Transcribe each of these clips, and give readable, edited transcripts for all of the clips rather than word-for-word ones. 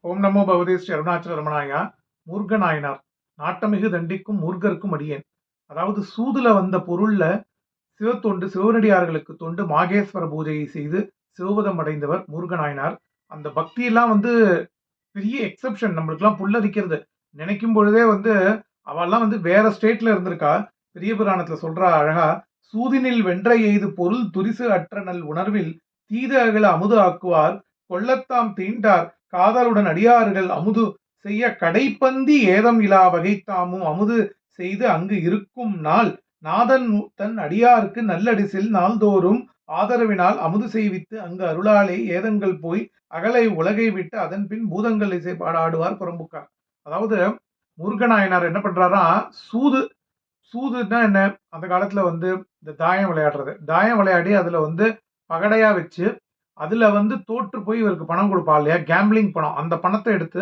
ஓம் நமோ பகவதே ஸ்ரீ அருணாச்சல ரமணாயா. மூர்க்க நாயனார். நாட்டமிகு தண்டிக்கும் மூர்க்கருக்கும் அடியேன். அதாவது சூதுல வந்த பொருள்ல சிவத்தொண்டு சிவனடியார்களுக்கு தொண்டு மாகேஸ்வர பூஜையை செய்து சிவபதம் அடைந்தவர் மூர்க்க நாயனார். அந்த பக்தியெல்லாம் பெரிய எக்ஸெப்ஷன். நம்மளுக்கெல்லாம் புல்லரிக்கிறது. நினைக்கும் பொழுதே அவெல்லாம் வேற ஸ்டேட்ல இருந்திருக்கா. பெரிய புராணத்துல சொல்றா அழகா, "சூதினில் வென்ற எய்து பொருள் துரிசு அற்ற நல் உணர்வில் தீது அகல அமுது ஆக்குவார் கொள்ளத்தாம் தீண்டார் காதலுடன் அடியார்கள் அமுது செய்ய கடைப்பந்தி ஏதம் இலா வகைத்தாமும் அமுது செய்து அங்கு இருக்கும் நாள் நாதன் தன் அடியாருக்கு நல்லடிசில் நாள்தோறும் ஆதரவினால் அமுது செய்வித்து அங்கு அருளாலே ஏதங்கள் போய் அகலை உலகை விட்டு அதன் பின் பூதங்கள் இசை பாடாடுவார் புறம்புக்கார்." அதாவது முருகநாயனார் என்ன பண்றாரா, சூது சூதுன்னா என்ன, அந்த காலத்துல இந்த தாயம் விளையாடுறது, தாயம் விளையாடி அதுல பகடையா வச்சு அதுல தோற்று போய் இவருக்கு பணம் கொடுப்பா இல்லையா, கேம்பிளிங் பணம், அந்த பணத்தை எடுத்து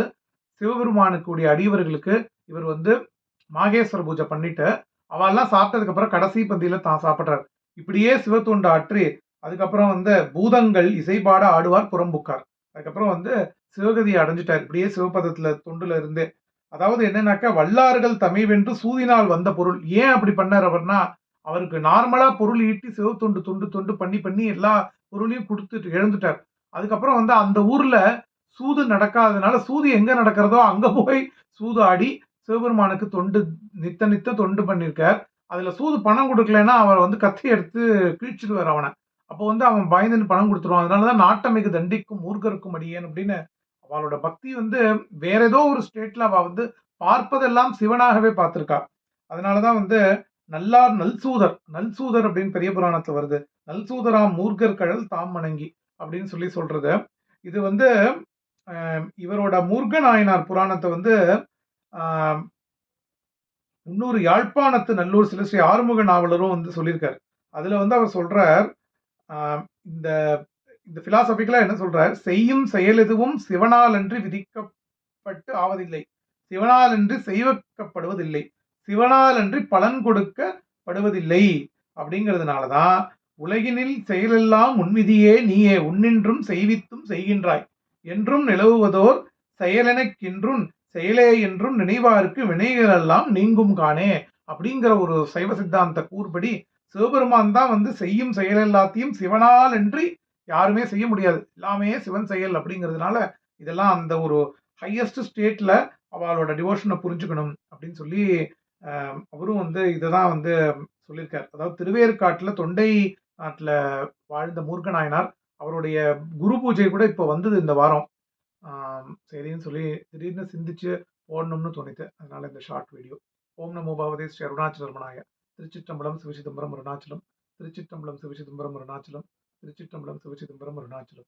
சிவபெருமானுக்குரிய அடியவர்களுக்கு இவர் மாகேஸ்வர பூஜை பண்ணிட்டு அவெல்லாம் சாப்பிட்டதுக்கு அப்புறம் கடைசி பந்தியில தான் சாப்பிடுறாரு. இப்படியே சிவத்தொண்டு ஆற்றி அதுக்கப்புறம் பூதங்கள் இசைபாட ஆடுவார் புறம்புக்கார். அதுக்கப்புறம் சிவகதியை அடைஞ்சிட்டார். இப்படியே சிவபதத்துல தொண்டுல இருந்தே. அதாவது என்னன்னாக்கா, வல்லார்கள் தமை வென்று சூதினால் வந்த பொருள். ஏன் அப்படி பண்ணார் அவர்னா, அவருக்கு நார்மலா பொருள் ஈட்டி சிவத்தொண்டு தொண்டு தொண்டு பண்ணி பண்ணி எல்லா பொருளையும் கொடுத்துட்டு இழந்துட்டார். அதுக்கப்புறம் அந்த ஊர்ல சூது நடக்காதனால, சூது எங்க நடக்கிறதோ அங்க போய் சூது ஆடி சிவபெருமானுக்கு தொண்டு நித்த நித்த தொண்டு பண்ணியிருக்கார். அதுல சூது பணம் கொடுக்கலன்னா அவர் கத்தி எடுத்து கிழிச்சிடுவார் அவனை. அப்போ அவன் பயந்துன்னு பணம் கொடுத்துருவான். அதனாலதான் நாட்டமிகு தண்டிக்கும் மூர்க்கருக்கும் அடியேன் அப்படின்னு அவளோட பக்தி வேற ஏதோ ஒரு ஸ்டேட்ல அவ பார்ப்பதெல்லாம் சிவனாகவே பார்த்திருக்கா. அதனாலதான் நல்லார் நல்சூதர் நல்சூதர் அப்படின்னு பெரிய புராணத்துல வருது. நல்சூதராம் மூர்க்கர் கழல் தாம் வணங்கி அப்படின்னு சொல்லி சொல்றது. இது இவரோட மூர்க்க நாயனார் புராணத்தை இன்னொரு யாழ்ப்பாணத்து நல்லூர் சில ஸ்ரீ ஆறுமுக நாவலரும் சொல்லியிருக்காரு. அதுல அவர் சொல்றார், இந்த இந்த பிலாசபிக்கலா என்ன சொல்றார், செய்யும் செயல் எதுவும் சிவனால் அன்றி விதிக்கப்பட்டு ஆவதில்லை, சிவனால் அன்றி செய்வக்கப்படுவதில்லை, சிவனால் அன்றி பலன் கொடுக்கப்படுவதில்லை. அப்படிங்கிறதுனாலதான் உலகினில் செயலெல்லாம் உன்விதியே நீயே உன்னின்றும் செய்வித்தும் செய்கின்றாய் என்றும் நிலவுவதோர் செயலெனக்கின்றும் செயலே என்றும் நினைவாருக்கு வினைகள் எல்லாம் நீங்கும் காணே அப்படிங்கிற ஒரு சைவ சித்தாந்த கூறுபடி சிவபெருமான் தான் செய்யும் செயல் எல்லாத்தையும் சிவனால் அன்றி யாருமே செய்ய முடியாது, எல்லாமே சிவன் செயல். அப்படிங்கிறதுனால இதெல்லாம் அந்த ஒரு ஹையஸ்ட் ஸ்டேட்ல அவளோட டிவோஷனை புரிஞ்சுக்கணும் அப்படின்னு சொல்லி அவரும் இததான் சொல்லியிருக்கார். அதாவது திருவேற்காட்டுல தொண்டை நாட்டுல வாழ்ந்த மூர்க்க நாயனார், அவருடைய குரு பூஜை கூட இப்ப வந்தது இந்த வாரம். சரின்னு சொல்லி திடீர்னு சிந்திச்சு போடணும்னு தோணித்து. அதனால இந்த ஷார்ட் வீடியோ. ஓம் நமோ பகவதே ஸ்ரீ அருணாச்சல ரமணாய. திருச்சிற்றம்பலம் சிவசிதம்பரம் அருணாச்சலம். திருச்சிற்றம்பலம் சிவசிதம்பரம் அருணாச்சலம். திருச்சிற்றம்பலம் சிவசிதம்பரம் அருணாச்சலம்.